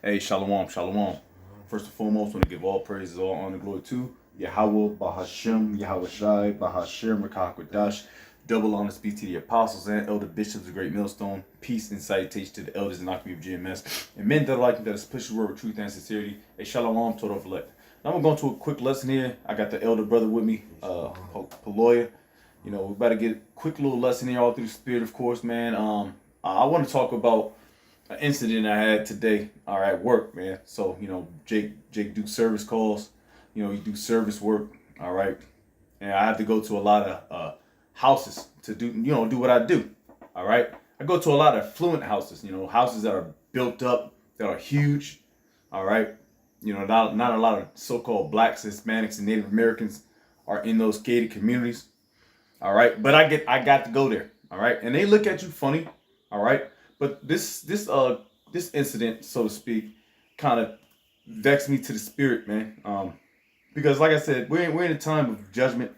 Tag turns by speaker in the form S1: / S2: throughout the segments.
S1: Hey, shalom, shalom. First and foremost, I want to give all praises, all honor, glory to Yahweh, Bahashem, Yahweh Shai, Bahashem, Rakakwadash. Double honors be to the apostles and elder bishops of the Great Millstone. Peace and salutation to the elders and Akmi of GMS. And men that are like me that is push the word with truth and sincerity. A shalom, total elect. Now I'm going to go to a quick lesson here. I got the elder brother with me, Paloya. You know, we better get a quick little lesson here all through the spirit, of course, man. I want to talk about an incident I had today, at work, man. So, Jake do service calls, he do service work, all right. And I have to go to a lot of houses to do what I do, all right. I go to a lot of affluent houses, houses that are built up, that are huge, all right. Not a lot of so-called blacks, Hispanics, and Native Americans are in those gated communities, all right. But I got to go there, all right. And they look at you funny, all right. But this incident, so to speak, kind of vexed me to the spirit, man. Because like I said, we're in a time of judgment.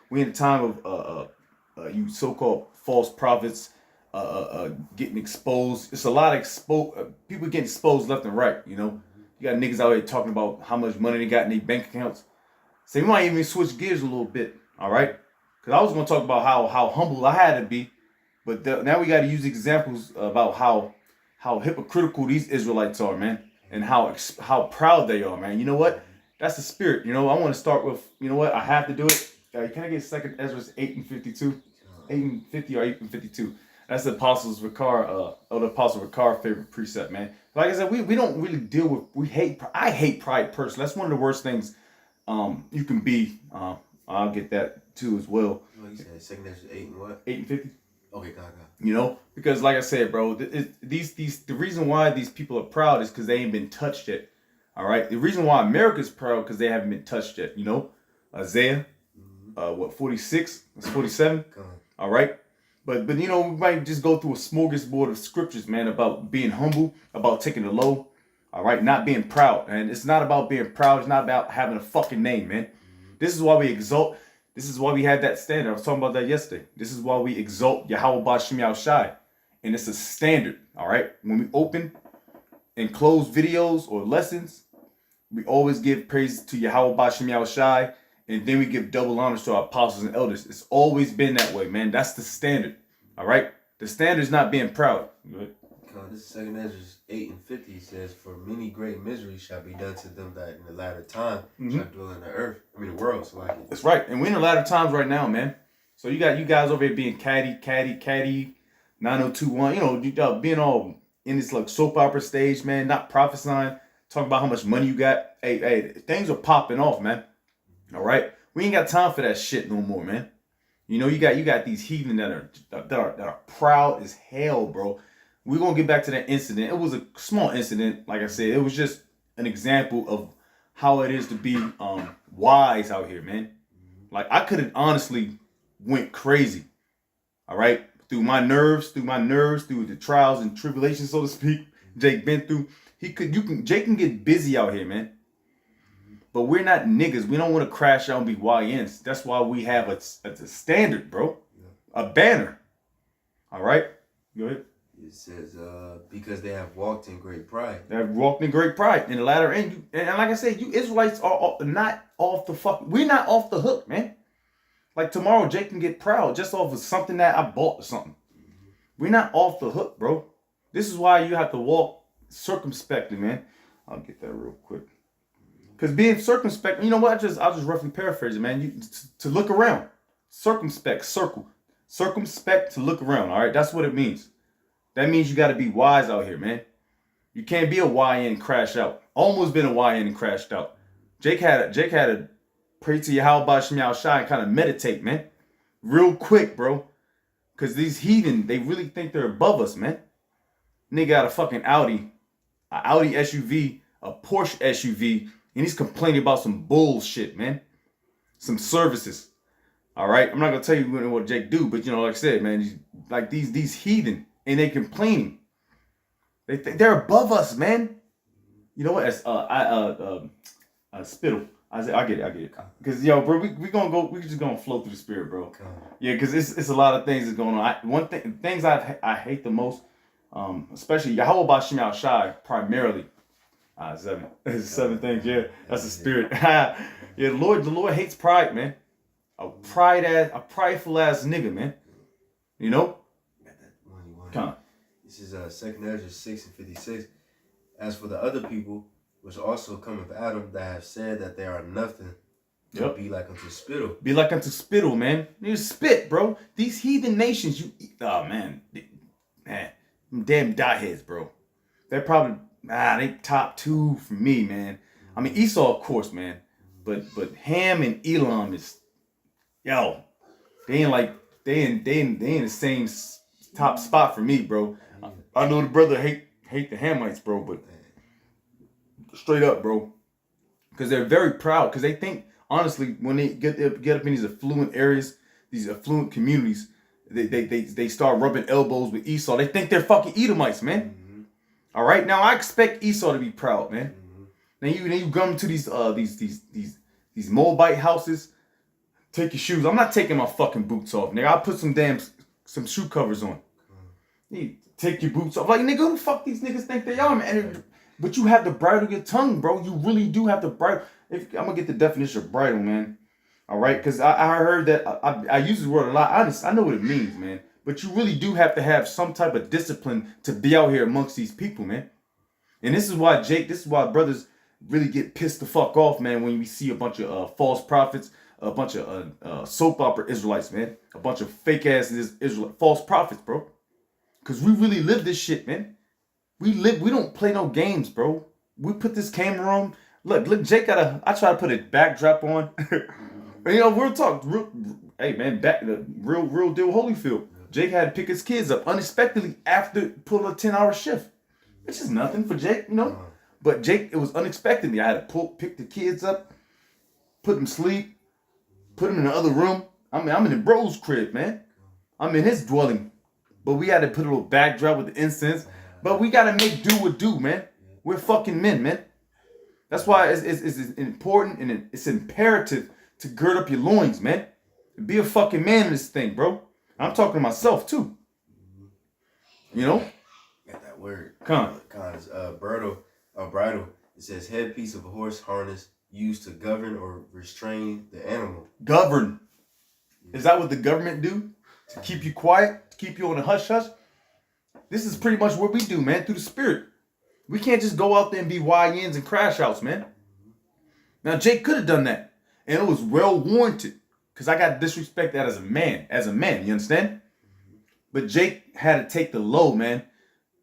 S1: We're in a time of you so-called false prophets getting exposed. It's a lot of people getting exposed left and right. You got niggas out here talking about how much money they got in their bank accounts. So we might even switch gears a little bit, all right? Because I was gonna talk about how humble I had to be. But now we got to use examples about how hypocritical these Israelites are, man, and how proud they are, man. You know what? That's the spirit. I want to start with, I have to do it. Can I get Second Ezra 8:52, 8:50 or 8:52? That's the Apostles Ricard, the Apostle Ricard favorite precept, man. Like I said, we don't really deal with. I hate pride personally. That's one of the worst things you can be. I'll get that too as well.
S2: What you said, Second Ezra 8 and what?
S1: 8:50.
S2: Okay, got.
S1: Because like I said, bro, the reason why these people are proud is because they ain't been touched yet. All right. The reason why America's proud because they haven't been touched yet. Isaiah, 46, it's 47. All right. But we might just go through a smorgasbord of scriptures, man, about being humble, about taking the low. All right, not being proud, and it's not about being proud. It's not about having a fucking name, man. This is why we exalt. This is why we had that standard. I was talking about that yesterday. This is why we exalt Yahweh Bashem Yahushai. And it's a standard, all right? When we open and close videos or lessons, we always give praise to Yahweh Bashem Yahushai, and then we give double honors to our apostles and elders. It's always been that way, man. That's the standard, all right? The standard is not being proud.
S2: This is Second Ezra 8:50 says, "For many great miseries shall be done to them that in the latter time shall dwell in the earth." I mean the world. So like
S1: that's right, and we're in the latter times right now, man. So you got you guys over here being catty, 9021. Being all in this like soap opera stage, man. Not prophesying, talking about how much money you got. Hey, things are popping off, man. All right, we ain't got time for that shit no more, man. You got these heathen that are proud as hell, bro. We're going to get back to that incident. It was a small incident. Like I said, it was just an example of how it is to be wise out here, man. Like, I could have honestly went crazy, all right? Through the trials and tribulations, so to speak, Jake been through. Jake can get busy out here, man. But we're not niggas. We don't want to crash out and be YNs. That's why we have a standard, bro. A banner. All right? Go ahead.
S2: It says, because they have walked in great pride.
S1: They have walked in great pride in the latter end. And like I said, you Israelites are not off the fuck. We're not off the hook, man. Like tomorrow, Jake can get proud just off of something that I bought or something. We're not off the hook, bro. This is why you have to walk circumspectly, man. I'll get that real quick. Because being circumspect, you know what? I'll just roughly paraphrase it, man. To look around. Circumspect, circle. Circumspect to look around, all right? That's what it means. That means you got to be wise out here, man. You can't be a YN and crash out. Almost been a YN and crashed out. Jake had to pray to Yahweh Bashem Yahushai and kind of meditate, man. Real quick, bro. Because these heathen, they really think they're above us, man. Nigga got a fucking Audi SUV, a Porsche SUV, and he's complaining about some bullshit, man. Some services. All right? I'm not going to tell you what Jake do, but, like I said, man, like these heathen. And they complaining. They think they're above us, man. You know what? As spittle. I get it. Because bro, we just gonna flow through the spirit, bro. Yeah, because it's a lot of things that's going on. Things I hate the most, especially Yahweh Bashem Yahushai primarily. Seven. It's 7 things, yeah. That's the spirit. Yeah, the Lord hates pride, man. A prideful ass nigga, man. You know?
S2: Got that one.
S1: Come on.
S2: This is 2nd Ezra 6:56. As for the other people, which also come of Adam, that have said that they are nothing, to be like unto spittle.
S1: Be like unto spittle, man. You spit, bro. These heathen nations, oh man, damn dotheads, bro. They're probably they top 2 for me, man. I mean Esau, of course, man, but Ham and Elam is, yo, they in the same top spot for me, bro. I know the brother hate the Hamites, bro, but straight up, bro, because they're very proud, because they think, honestly, when they get up in these affluent areas, these affluent communities, they start rubbing elbows with Esau. They think they're fucking Edomites, man.
S2: Mm-hmm.
S1: All right, now I expect Esau to be proud, man.
S2: Mm-hmm.
S1: Then you come to these Moabite houses, take your shoes. I'm not taking my fucking boots off, nigga. I'll put some shoe covers on. You take your boots off, like, nigga, who the fuck these niggas think they are, man? But you have to bridle your tongue, bro. You really do have to bridle. I'm gonna get the definition of bridle, man. All right, because I heard that I use this word a lot. I know what it means, man. But you really do have to have some type of discipline to be out here amongst these people, man. And this is why brothers really get pissed the fuck off, man, when we see a bunch of false prophets, a bunch of soap opera Israelites, man, a bunch of fake ass false prophets, bro. Because we really live this shit, man. We don't play no games, bro. We put this camera on. Look, Jake I try to put a backdrop on. You know, real talk. Hey, man, real deal Holyfield. Jake had to pick his kids up unexpectedly after pulling a 10-hour shift. Which is nothing for Jake, you know. But Jake, it was unexpectedly. I had to pick the kids up, put them to sleep, put them in the other room. I'm in the bro's crib, man. I'm in his dwelling. But we had to put a little backdrop with the incense. But we got to make do what do, man. We're fucking men, man. That's why it's important and it's imperative to gird up your loins, man. Be a fucking man in this thing, bro. I'm talking to myself, too. You know?
S2: Got that word.
S1: Con
S2: is bridle. It says headpiece of a horse harness used to govern or restrain the animal.
S1: Govern. Is that what the government do? To keep you quiet? To keep you on a hush-hush? This is pretty much what we do, man, through the spirit. We can't just go out there and be YNs and crash outs, man. Now, Jake could have done that. And it was well warranted. Because I got disrespected as a man. You understand? But Jake had to take the low, man.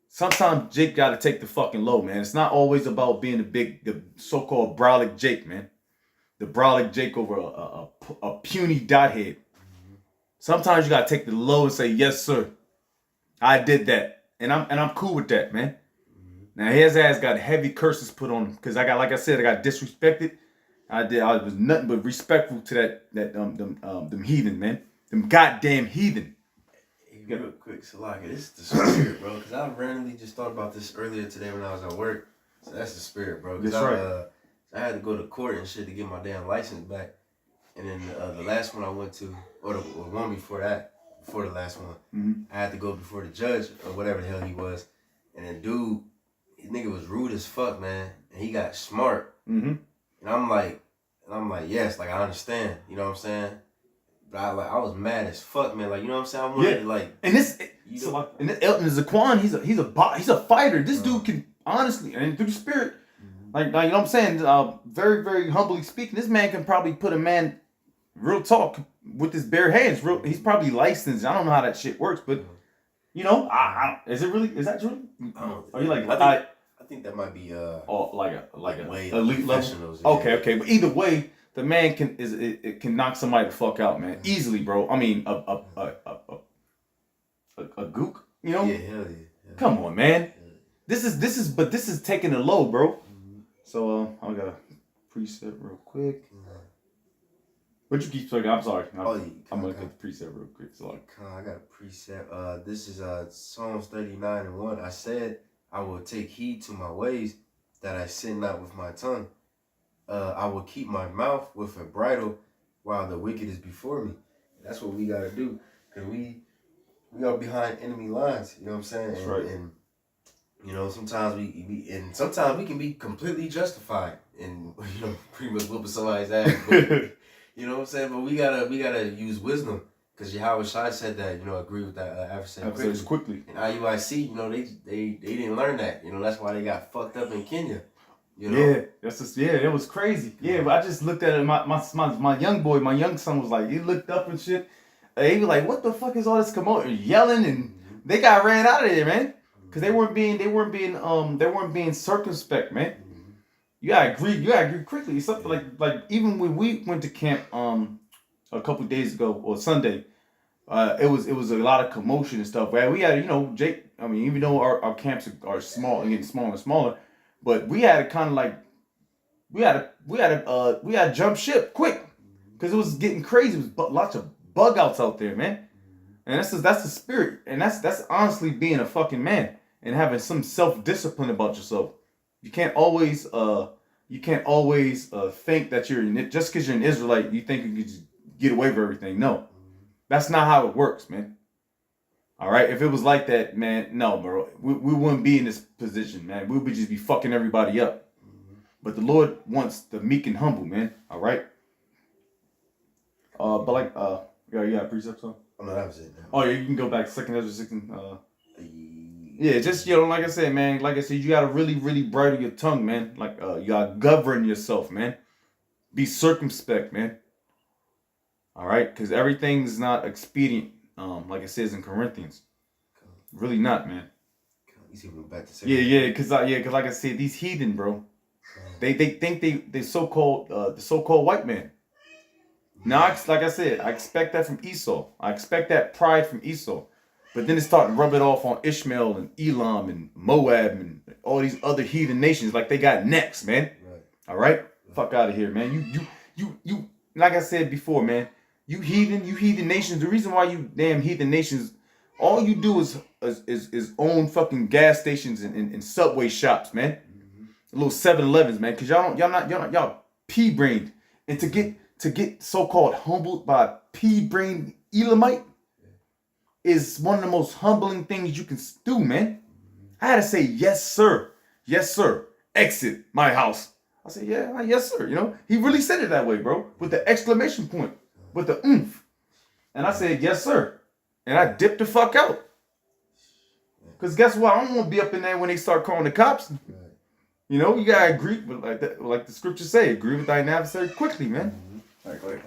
S1: Sometimes Jake got to take the fucking low, man. It's not always about being the so-called brolic Jake, man. The brolic Jake over a puny dothead. Sometimes you got to take the low and say, yes, sir. I did that. And I'm cool with that, man. Now his ass got heavy curses put on him because I got disrespected. I was nothing but respectful to them heathen, man. Them goddamn heathen.
S2: Hey, real quick, Salaka, this is the spirit, bro. Because I randomly just thought about this earlier today when I was at work. So that's the spirit, bro.
S1: That's right.
S2: I had to go to court and shit to get my damn license back. And then the last one I went to, or the one before the last one, I had to go before the judge or whatever the hell he was. And then dude, his nigga was rude as fuck, man. And he got smart. And I'm like, yes, like I understand. You know what I'm saying? But I was mad as fuck, man. Like, you know what I'm saying? I wanted to, like,
S1: and Elton Zaquan, he's a fighter. This dude can honestly, and through the spirit, like you know what I'm saying? Very, very humbly speaking, this man can probably put a man, real talk, with his bare hands. He's probably licensed. I don't know how that shit works, but you know, is that true? Are you like?
S2: I think that might be
S1: like a
S2: way
S1: elite level. Okay, but either way, the man can knock somebody the fuck out, man, easily, bro. I mean, a gook, you know?
S2: Yeah, hell yeah.
S1: Come on, man. This is taking it low, bro. So I got a preset real quick. But you keep talking. I'm sorry. I'm gonna get the preset real quick. So
S2: I got a preset. This is Psalms 39:1. I said, I will take heed to my ways, that I sin not with my tongue. I will keep my mouth with a bridle while the wicked is before me. That's what we gotta do, cause we are behind enemy lines. You know what I'm saying?
S1: That's right.
S2: And You know, sometimes sometimes we can be completely justified in pretty much whooping somebody's ass. But, you know what I'm saying? But we gotta use wisdom. Because Yahweh Shai said that, agree with that adversary
S1: quickly.
S2: And IUIC, they didn't learn that. That's why they got fucked up in Kenya.
S1: Yeah, it was crazy. Yeah, but I just looked at it. My young boy, my young son was like, he looked up and shit. He was like, what the fuck is all this commotion, yelling, and they got ran out of there, man. Cause they weren't being circumspect, man. You gotta agree quickly. Something like even when we went to camp a couple days ago or Sunday, it was a lot of commotion and stuff. Right? We had Jake. I mean, even though our camps are small and getting smaller and smaller, but we had to kind of like we had to jump ship quick because it was getting crazy. It was lots of bug outs out there, man. And that's the spirit, and that's honestly being a fucking man and having some self-discipline about yourself. You can't always think that just because you're an Israelite, you think you can just get away with everything. No, that's not how it works, man. All right, if it was like that, man, no, bro, we wouldn't be in this position, man. We would just be fucking everybody up. But the Lord wants the meek and humble, man. All right. But like, yeah, precepts on.
S2: Oh no, that was it.
S1: Oh yeah, you can go back to 2 Ezra 16. Yeah, just like I said, man. Like I said, you gotta really, really bridle your tongue, man. Like you gotta govern yourself, man. Be circumspect, man. All right, because everything's not expedient, like it says in Corinthians. Really not, man. Yeah, because like I said, these heathen, bro. They think they so-called the so-called white man. Now, like I said, I expect that from Esau. I expect that pride from Esau. But then it's starting to rub it off on Ishmael and Elam and Moab and all these other heathen nations like they got necks, man. Right. All right? Fuck out of here, man. You like I said before, man, you heathen nations. The reason why you damn heathen nations, all you do is own fucking gas stations and subway shops, man. Little 7-Elevens, man, because y'all pea-brained. And to get so-called humbled by a pea-brained Elamite is one of the most humbling things you can do, man. I had to say, yes, sir. Yes, sir. Exit my house. I said, yeah, yes, sir. He really said it that way, bro, with the exclamation point, with the oomph. And I said, yes, sir. And I dipped the fuck out. Because guess what? I don't want to be up in there when they start calling the cops. You gotta agree with like the scriptures say, agree with thine adversary quickly, man. All right, go ahead.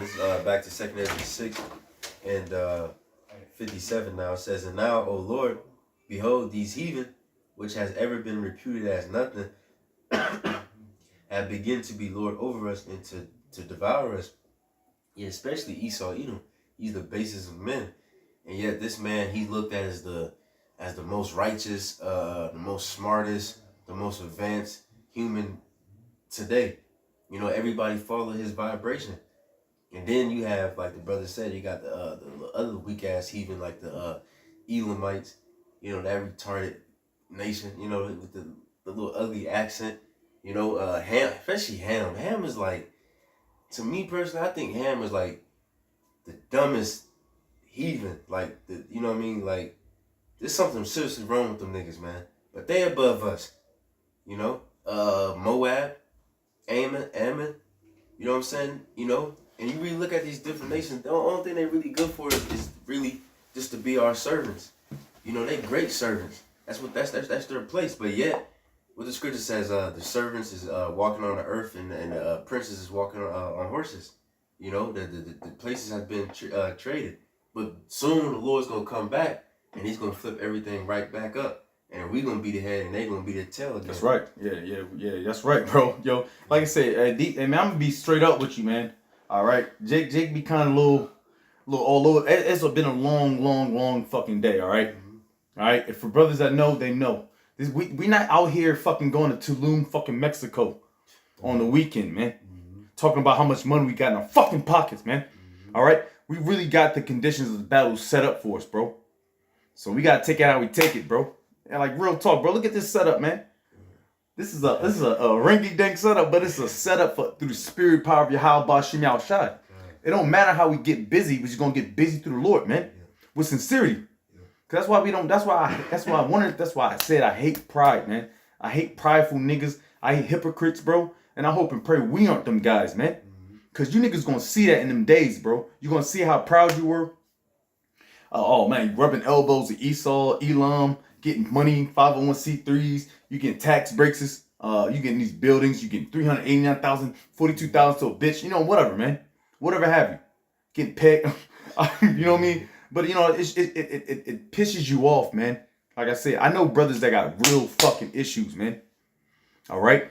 S2: This back to 2 Ezra 6 and 57 now. It says, and now, O Lord, behold, these heathen, which has ever been reputed as nothing, have begun to be Lord over us and to devour us. Yeah, especially Esau, Edom. He's the basest of men. And yet this man, he's looked at as the most righteous, the most smartest, the most advanced human today. Everybody follow his vibration. And then you have, like the brother said, you got the other weak ass heathen, like the Elamites, that retarded nation, with the little ugly accent, Ham, especially Ham. Ham is like, to me personally, I think Ham is like the dumbest heathen. Like, you know what I mean? Like, there's something seriously wrong with them niggas, man. But they above us, Moab, Ammon, you know what I'm saying? And you really look at these different nations, the only thing they're really good for is really just to be our servants. They great servants. That's their place. But yet, what the scripture says, the servants is walking on the earth and the princes is walking on horses. The places have been traded. But soon the Lord's going to come back and he's going to flip everything right back up. And we're going to be the head and they're going to be the tail again.
S1: That's right. Yeah, that's right, bro. Yo, like I said, man, I'm going to be straight up with you, man. All right? Jake be kind of little all over. It's been a long fucking day, all right? All right? If for brothers that know, they know. We not out here fucking going to Tulum, fucking Mexico on the weekend, man. Talking about how much money we got in our fucking pockets, man. All right? We really got the conditions of the battle set up for us, bro. So we got to take it how we take it, bro. And like real talk, bro. Look at this setup, man. This is a rinky-dink setup, but it's a setup through the spirit power of Yahweh Bashim Yahushai. It don't matter how we get busy, we're just gonna get busy through the Lord, man. With sincerity. Cause that's why we don't. That's why I wanted. That's why I said I hate pride, man. I hate prideful niggas. I hate hypocrites, bro. And I hope and pray we aren't them guys, man. Cause you niggas gonna see that in them days, bro. You gonna see how proud you were. Oh man, you rubbing elbows with Esau, Elam, getting money, 501c3s. You getting tax breaks. You getting these buildings. You getting 389,000, 42,000 to a bitch. You know, whatever, man. Whatever have you. Getting pegged. You know what I mean? But you know, it pisses you off, man. Like I said, I know brothers that got real fucking issues, man. All right.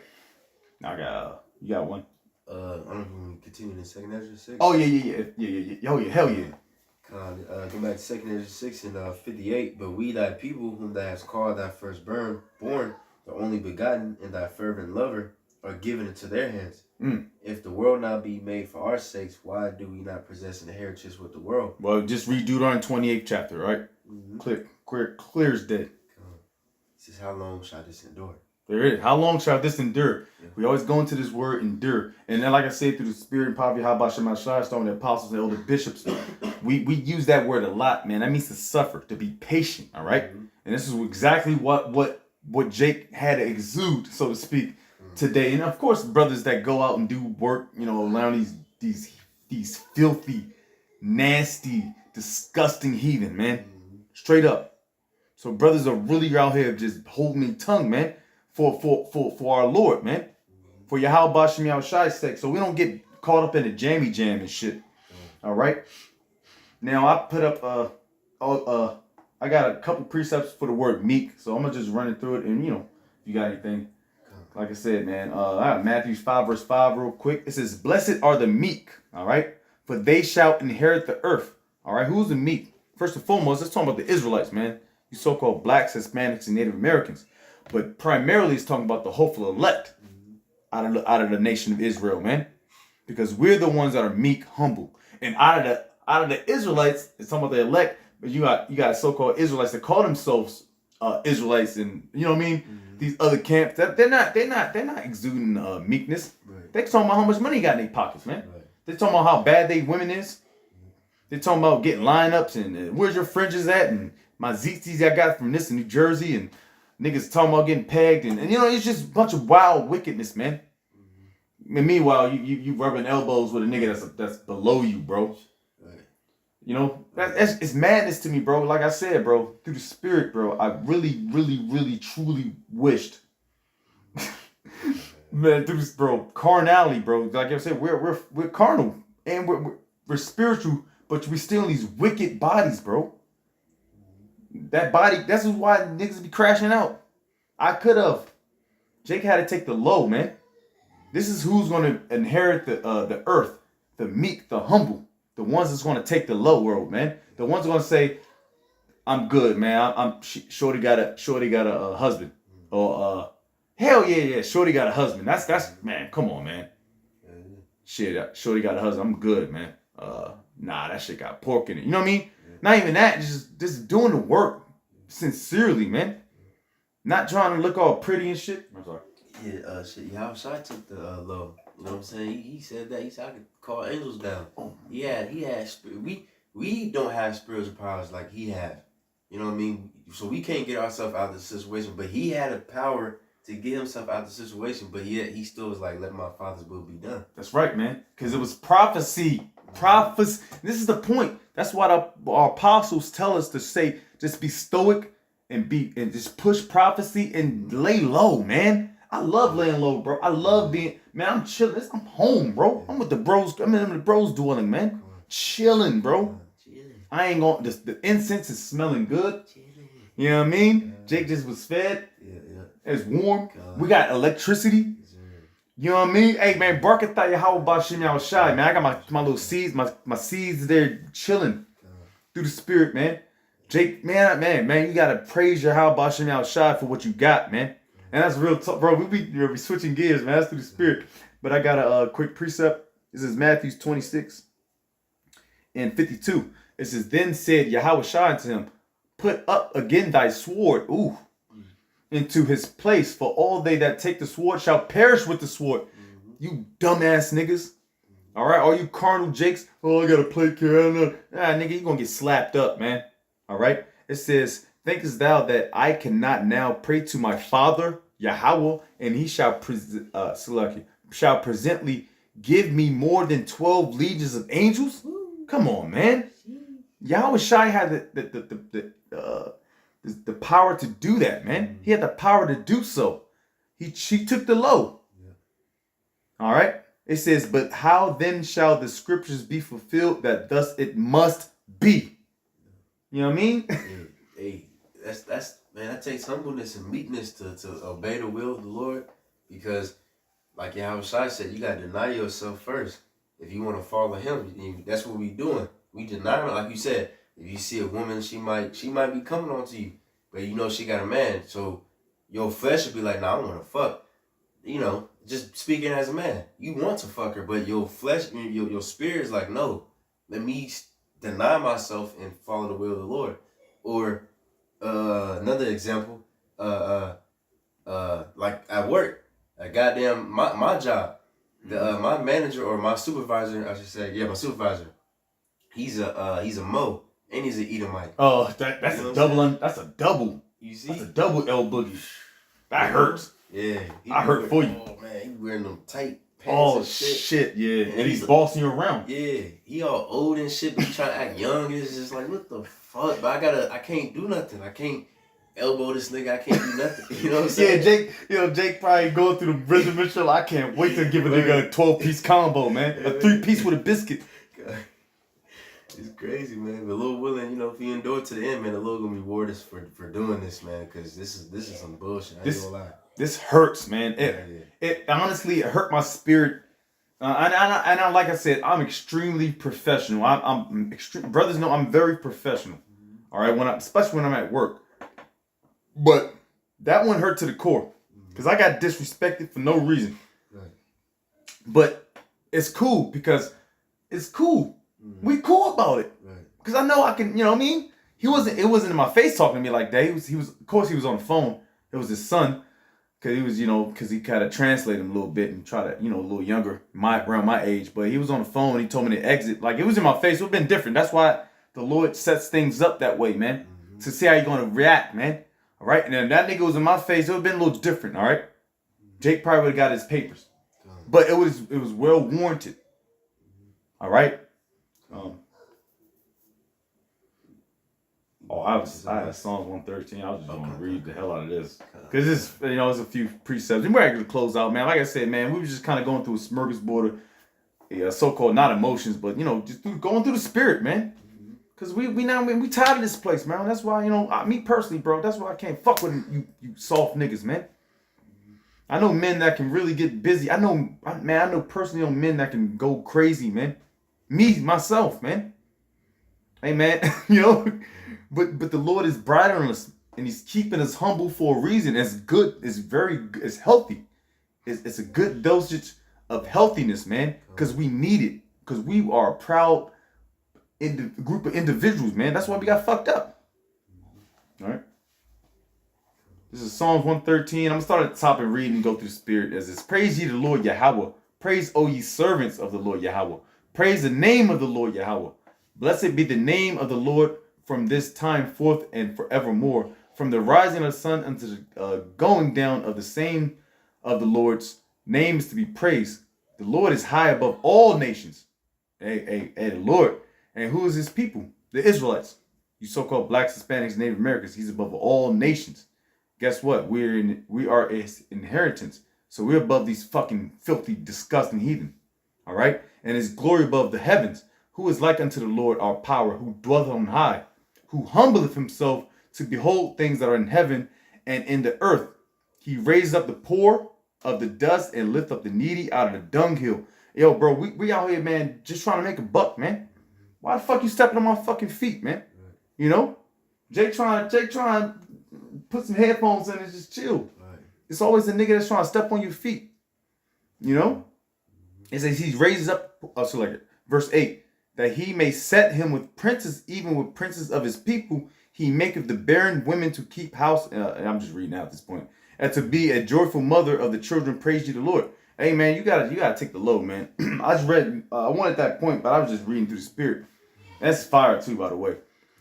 S1: Now I got you got one.
S2: I don't know if we can continue in 2 Ezra 6.
S1: Oh yeah. Oh yeah, hell yeah.
S2: Go back to 2 Ezra 6 and 58. But we thy people whom thou hast called thy firstborn, the only begotten, and thy fervent lover, are given into their hands. If the world not be made for our sakes, why do we not possess an inheritance with the world?
S1: Well, just read Deuteronomy 28th chapter, right? Clear as day.
S2: This is how long shall this endure?
S1: There it is. How long shall this endure? Yeah. We always go into this word endure. And then, like I said, through the Spirit and power of Yahweh Shemashai, starting the apostles and elder bishops, we use that word a lot, man. That means to suffer, to be patient, all right? And this is exactly what Jake had to exude, so to speak, today. And of course, brothers that go out and do work, you know, around these filthy, nasty, disgusting heathen, man. Straight up. So brothers are really out here just holding their tongue, man. For our Lord, man. For Yahweh Bashem Yahushai's sake. So we don't get caught up in the jammy jam and shit. All right. Now I put up I got a couple precepts for the word meek. So I'm gonna just run it through it, and you know, if you got anything. Like I said, man, I got Matthew 5 verse 5 real quick. It says, "Blessed are the meek, all right, for they shall inherit the earth." All right, who's the meek? First and foremost, let's talk about the Israelites, man. You so-called blacks, Hispanics, and Native Americans. But primarily, it's talking about the hopeful elect out of the nation of Israel, man, because we're the ones that are meek, humble, and out of the Israelites, it's talking about the elect. But you got so-called Israelites that call themselves Israelites, and you know what I mean. These other camps, they're not exuding meekness. Right. They're talking about how much money you got in their pockets, man. Right. They're talking about how bad they women is. They're talking about getting lineups and where's your fringes at, and my zits I got from this in New Jersey, and niggas talking about getting pegged, and you know, it's just a bunch of wild wickedness, man. And meanwhile, you rubbing elbows with a nigga that's below you, bro. Right. You know, it's madness to me, bro. Like I said, bro, through the Spirit, bro, I really, really, really, truly wished, man, through this, bro, carnality, bro. Like I said, we're carnal and we're spiritual, but we still in these wicked bodies, bro. That body, that's why niggas be crashing out. I could have. Jake had to take the low, man. This is who's going to inherit the earth, the meek, the humble, the ones that's going to take the low world, man. The ones going to say, "I'm good, man. Shorty got a husband," or hell yeah, Shorty got a husband. That's man. Come on, man. Shit, Shorty got a husband. I'm good, man. Nah, that shit got pork in it. You know what I mean? Not even that, just doing the work sincerely, man. Not trying to look all pretty and shit. I'm sorry.
S2: Yeah, shit. Yahushua took the low. You know what I'm saying? He said that. He said I could call angels down. He had spirit. We don't have spiritual powers like he had. You know what I mean? So we can't get ourselves out of the situation. But he had a power to get himself out of the situation. But yet he still was like, "Let my Father's will be done."
S1: That's right, man. Because it was prophecy. Prophecy. This is the point. That's why our apostles tell us to say, just be stoic and just push prophecy and lay low, man. I love laying low, bro. I love being, man, I'm chilling. I'm home, bro. I'm with the bros. I'm in the bros dwelling, man. Chilling, bro. I ain't going, the incense is smelling good. You know what I mean? Jake just was fed. It's warm. We got electricity. You know what I mean? Hey, man, Barakatha Yahweh Bashem Yahushai, man. I got my little seeds, my seeds there chilling through the Spirit, man. Jake, man, you got to praise Yahweh Bashem Yahushai for what you got, man. And that's real talk, bro. We be switching gears, man. That's through the Spirit. But I got a quick precept. This is Matthew 26 and 52. It says, "Then said Yahushai unto him, Put up again thy sword, into his place, for all they that take the sword shall perish with the sword." You dumbass niggas. All right, all you carnal jakes. Oh, I gotta play care. Nah, nigga, you gonna get slapped up, man. All right, It says, thinkest thou that I cannot now pray to my Father, Yahweh, and he shall, shall presently give me more than 12 legions of angels? Come on, man. Yahweh Shai had the power to do that, man. He had the power to do so. She took the low. All right. It says, but how then shall the scriptures be fulfilled that thus it must be? You know what I mean?
S2: Hey, that's man, that takes humbleness and meekness to obey the will of the Lord, because like Yahweh Shai said, you gotta deny yourself first if you want to follow him. That's what we doing. We deny her, like you said. If you see a woman, she might be coming on to you, but you know she got a man, so your flesh will be like, nah, I want to fuck. You know, just speaking as a man, you want to fuck her, but your flesh, your spirit is like, no, let me deny myself and follow the will of the Lord. Or another example, like at work, a goddamn my job, my manager or my supervisor, I should say, my supervisor, he's a Mo and he's an Edomite.
S1: Oh, that's a double. That's a double.
S2: You see,
S1: that's a double L boogie. That hurts.
S2: Yeah,
S1: I hurt for you.
S2: Oh man, he wearing them tight pants and shit.
S1: Yeah, and he's bossing you around.
S2: Yeah, he all old and shit, but he trying to act young. It's just like, what the fuck? But I can't do nothing. I can't elbow this nigga. I can't do nothing. You know what I'm saying?
S1: Yeah, Jake probably going through the rhythm and shit. I can't wait to give a nigga a 12-piece combo, man. A 3-piece with a biscuit.
S2: God. It's crazy, man. But Lil willing, you know, if he endure to the end, man, the Lord gonna reward us for doing this, man. Because this is some bullshit. I ain't gonna lie.
S1: This hurts, man. It honestly, it hurt my spirit. And like I said, I'm extremely professional. I'm extreme. Brothers know I'm very professional. All right, especially when I'm at work. But that one hurt to the core because I got disrespected for no reason. Right. But it's cool because it's cool. We cool about it. Right. Because I know I can. You know what I mean? It wasn't in my face talking to me like that. He was. Of course, he was on the phone. It was his son. Cause he was, cause he kind of translated him a little bit and try to, a little younger, around my age. But he was on the phone. He told me to exit. Like, it was in my face. It would have been different. That's why the Lord sets things up that way, man. To see how you're gonna react, man. All right. And then that nigga was in my face. It would have been a little different. All right. Jake probably would have got his papers, but it was well warranted. All right. I had Psalms 113. I was just going to read the hell out of this. Because it's, it's a few precepts. And we're actually going to close out, man. Like I said, man, we were just kind of going through a smorgasbord of so-called, not emotions, but, just going through the spirit, man. Because we tired of this place, man. That's why, me personally, bro, that's why I can't fuck with you soft niggas, man. I know men that can really get busy. I know personally men that can go crazy, man. Me, myself, man. Hey, man, But the Lord is brighter on us, and He's keeping us humble for a reason. It's good. It's healthy. It's a good dosage of healthiness, man. Because we need it. Because we are a proud group of individuals, man. That's why we got fucked up. All right. This is Psalms 113. I'm gonna start at the top and read and go through the spirit as this. Praise ye the Lord Yahweh. Praise, O ye servants of the Lord Yahweh. Praise the name of the Lord Yahweh. Blessed be the name of the Lord from this time forth and forevermore, from the rising of the sun unto the going down of the same of the Lord's name is to be praised. The Lord is high above all nations. Hey, the Lord. And who is his people? The Israelites. You so-called blacks, Hispanics, Native Americans. He's above all nations. Guess what? We are his inheritance. So we're above these fucking filthy, disgusting heathen. All right? And his glory above the heavens. Who is like unto the Lord our power, who dwelleth on high, who humbleth himself to behold things that are in heaven and in the earth. He raised up the poor of the dust and lift up the needy out of the dunghill. Yo, bro, we out here, man, just trying to make a buck, man. Why the fuck you stepping on my fucking feet, man? Jake trying to put some headphones in and just chill. Right. It's always the nigga that's trying to step on your feet. It says he raises up, verse 8. That he may set him with princes, even with princes of his people. He maketh the barren women to keep house. And I'm just reading out at this point. And to be a joyful mother of the children. Praise you the Lord. Hey, man, you gotta take the load, man. I just read, I wanted that point, but I was just reading through the spirit. That's fire, too, by the way.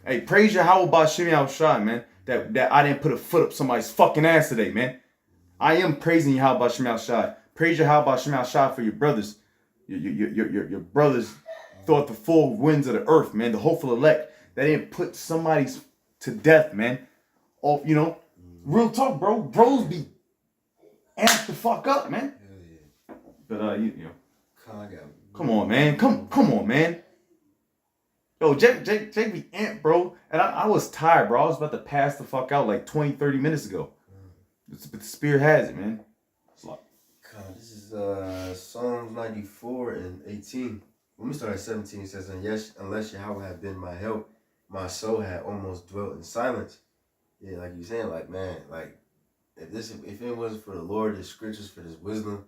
S1: Hey, praise Yahweh Ba'Shem Yahushua, man. That I didn't put a foot up somebody's fucking ass today, man. I am praising Yahweh Ba'Shem Yahushua. Praise Yahweh Ba'Shem Yahushua for your brothers. Your brothers thought the four winds of the earth, man. The hopeful elect. They didn't put somebody's to death, man. Oh, you know, real talk, bro. Bros be amped the fuck up, man.
S2: Yeah.
S1: But you know.
S2: Come
S1: on, man. Come on, man. Yo, Jake be amped, bro. And I was tired, bro. I was about to pass the fuck out like 20, 30 minutes ago. But the spirit has it, man. It's like,
S2: this is Psalms 94 and 18. Let me start at 17. It says, "And yes, unless Yahweh had been my help, my soul had almost dwelt in silence." Yeah, like you saying, like, man, like, if it wasn't for the Lord, the scriptures, for this wisdom,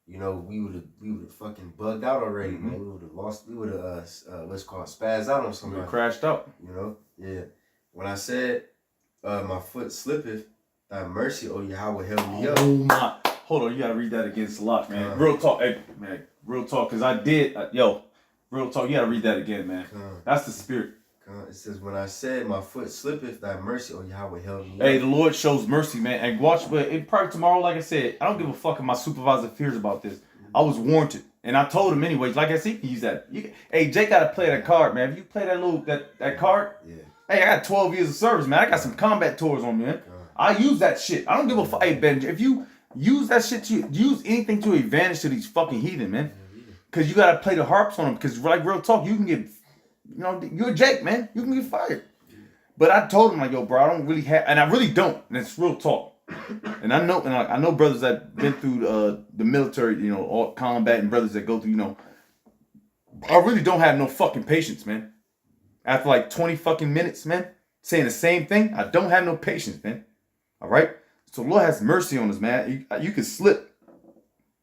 S2: you know, we would have fucking bugged out already, man. We would have lost. We would have what's called spazzed out on somebody.
S1: We crashed out.
S2: You know, yeah. When I said, "My foot slippeth, thy mercy, O Yahweh, held me up."
S1: Oh my! Hold on, you gotta read that again, Salak, man. Real talk, hey, man. Real talk, cause I did, real talk. You gotta read that again, man. That's the spirit.
S2: It says, "When I said, my foot slippeth, thy mercy, O Yahweh, held me up."
S1: Hey, the Lord shows mercy, man. And watch, but probably tomorrow, like I said, I don't give a fuck if my supervisor fears about this. I was warranted, and I told him anyways. Like I said, you can use that. Hey, Jake gotta play that card, man. If you play that card,
S2: yeah.
S1: Hey, I got 12 years of service, man. I got some combat tours on me, man. I use that shit. I don't give a fuck. Hey, Ben, if you use that shit to use anything to advantage to these fucking heathen, man. Because you gotta play the harps on them. Because like real talk, you can get, you know, you're Jake, man. You can get fired. But I told him like, yo, bro, I don't really have, and I really don't. And it's real talk. And I know brothers that been through the military, you know, all combat, and brothers that go through, you know. I really don't have no fucking patience, man. After like 20 fucking minutes, man, saying the same thing, I don't have no patience, man. All right? So the Lord has mercy on us, man. You can slip.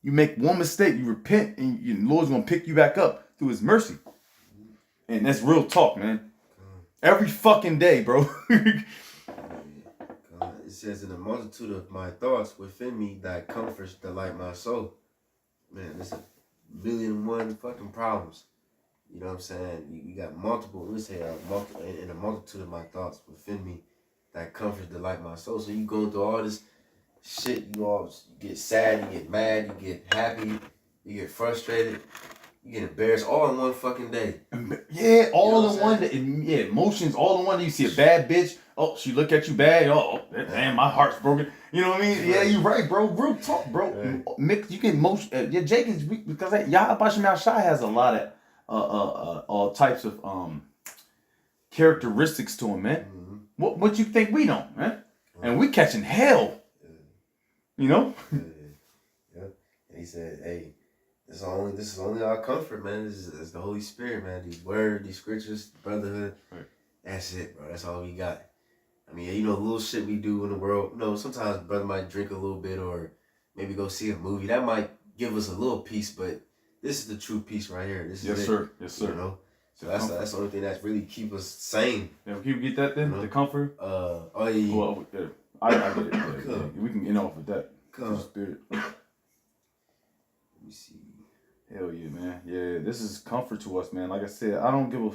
S1: You make one mistake, you repent, and the Lord's going to pick you back up through his mercy. And that's real talk, man. Every fucking day, bro.
S2: It says, "In the multitude of my thoughts within me, thy comforts delight my soul." Man, there's a million and one fucking problems. You know what I'm saying? You got multiple, let me say, in a multitude of my thoughts within me, that comforts delight my soul. So you going through all this shit, you get sad, you get mad, you get happy, you get frustrated, you get embarrassed all in one fucking day.
S1: Yeah, all in one day. Yeah, emotions all in one day. You see a bad bitch, oh, she look at you bad, oh, damn, my heart's broken. You know what I mean? Yeah, you're right, bro. Real talk, bro. Right. You get emotion. Yeah, Jake is weak because Yahweh Ba'Shem Yahushua has a lot of all types of characteristics to him, man. What you think we don't, man? And we catching hell. You know?
S2: Yeah. And he said, "Hey, this is only our comfort, man. This is the Holy Spirit, man. These words, these scriptures, brotherhood. Right. That's it, bro. That's all we got." I mean, you know, little shit we do in the world. You know, sometimes brother might drink a little bit or maybe go see a movie. That might give us a little peace, but this is the true peace right here. This is
S1: yes,
S2: it.
S1: Sir. Yes, sir.
S2: You know? So that's the only thing that's really keep us sane.
S1: Yeah, can you get that then? You know? The comfort?
S2: Oh, yeah.
S1: Well, yeah. I get it. Yeah. We can end off with that. Spirit.
S2: Let me see.
S1: Hell yeah, man. Yeah, this is comfort to us, man. Like I said, I don't give a...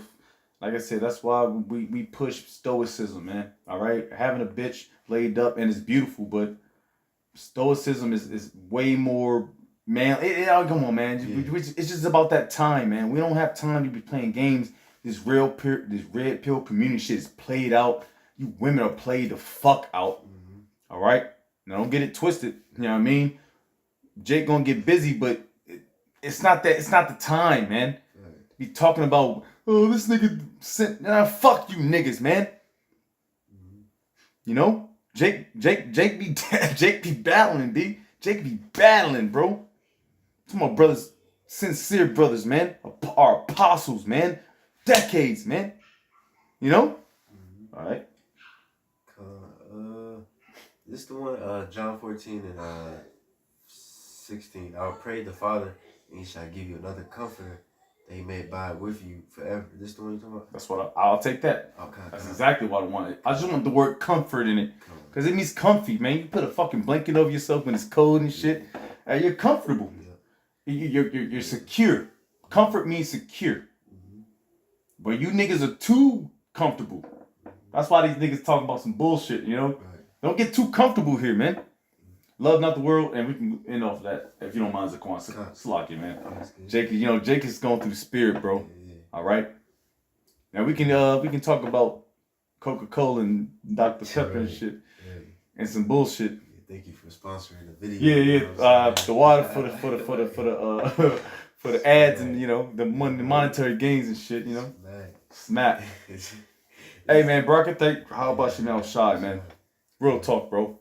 S1: Like I said, that's why we push stoicism, man. All right? Having a bitch laid up, and it's beautiful, but stoicism is way more... Man, come on, man. Yeah. It's just about that time, man. We don't have time to be playing games. This red pill community shit is played out. You women are played the fuck out. All right? Now, don't get it twisted. You know what I mean? Jake gonna get busy, but it's not the time, man. Right. Be talking about, oh, this nigga sent. Fuck you niggas, man. You know? Jake be battling, B. Jake be battling, bro. To my brothers, sincere brothers, man. Our apostles, man. Decades, man. You know? All right.
S2: This the one, John 14 and 16. "I will pray the Father, and he shall give you another comforter, that he may abide with you forever." This the one you talking about?
S1: That's what I'll take that.
S2: Okay.
S1: That's exactly what I wanted. I just want the word comfort in it. Because it means comfy, man. You put a fucking blanket over yourself when it's cold and shit. You're comfortable. You're secure. Comfort means secure. But you niggas are too comfortable. That's why these niggas talking about some bullshit, you know?
S2: Right.
S1: Don't get too comfortable here, man. Love not the world, and we can end off that if you don't mind, Zaquan. Slack it, man. Jake, you know, Jake is going through the spirit, bro.
S2: Yeah.
S1: All right. Now we can talk about Coca-Cola and Dr. Pepper and shit and some bullshit.
S2: Yeah, thank you for sponsoring the video.
S1: Yeah. The water for the ads and, you know, the monetary gains and shit, you know. Smack. Hey man, bro, I can think. How about Chanel Shy, man? Real talk, bro.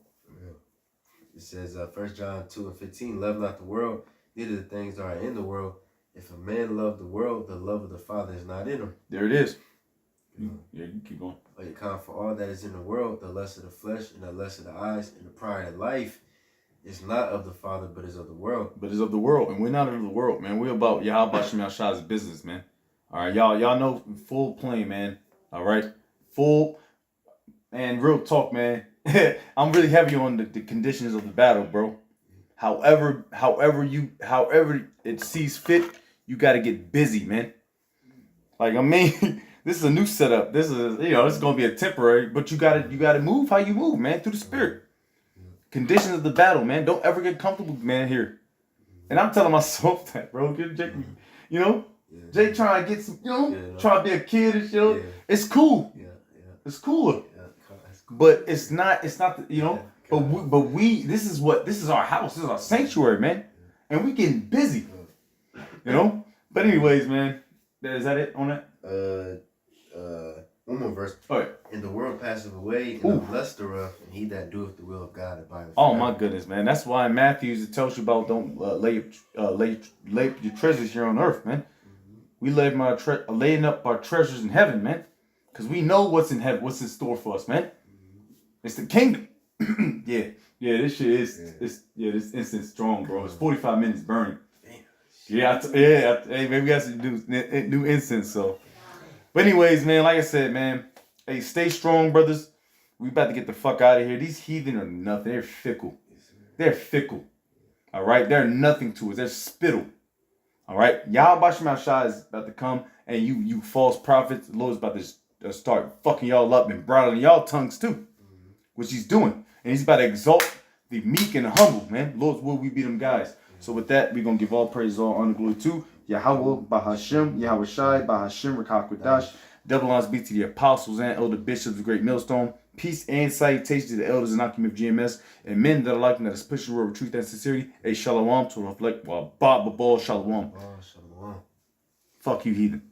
S2: It says 1 John 2:15, love not the world, neither the things that are in the world. If a man love the world, the love of the Father is not in him.
S1: There it is. Yeah, you keep going.
S2: But you count for all that is in the world, the lust of the flesh and the lust of the eyes and the pride of life is not of the Father, but is of the world.
S1: But it's of the world, and we're not of the world, man. We're about Yahweh Shemel Shah's business, man. All right, y'all know full play, man. All right, full and real talk, man. I'm really heavy on the conditions of the battle, bro. However it sees fit, you got to get busy, man. Like, I mean, this is a new setup. This is, you know, this is gonna be a temporary, but you gotta move how you move, man, through the spirit. Conditions of the battle, man. Don't ever get comfortable, man. Here, and I'm telling myself that, bro. Jake, you know, Jake trying to get some, you know, trying to be a kid and shit. It's cool. It's cooler. But it's not, you know, but we, this is our house. This is our sanctuary, man. And we getting busy, you know? But anyways, man, is that it on that?
S2: One more verse.
S1: All right.
S2: And the world passeth away, and the lust thereof, and he that doeth the will of God abideth forever.
S1: Oh my goodness, man. That's why in Matthew it tells you about don't lay your treasures here on earth, man. We laying up our treasures in heaven, man. Because we know what's in heaven, what's in store for us, man. It's the kingdom. Yeah, this shit is, this incense strong, bro. It's 45 minutes burning. Hey, maybe we got to do new incense, so. But anyways, man, like I said, man, hey, stay strong, brothers. We about to get the fuck out of here. These heathen are nothing. They're fickle. All right? They're nothing to us. They're spittle. All right? Yahweh Shemel Shah is about to come, and you false prophets, the Lord's about to start fucking y'all up and bridling y'all tongues too, which he's doing. And he's about to exalt the meek and the humble, man. Lord's will we be them guys. So with that, we're going to give all praise, all honor, glory to Yahweh, Bahashem, Yahweh Shai, Bahashem, Rakakwadash. Double honors be to the apostles and elder bishops of Great Millstone. Peace and salutation to the elders and Akim of GMS and men that are like that is pushing the road with truth and sincerity. A shalom to reflect Bob Babal shalom.
S2: Shalom.
S1: Fuck you, heathen.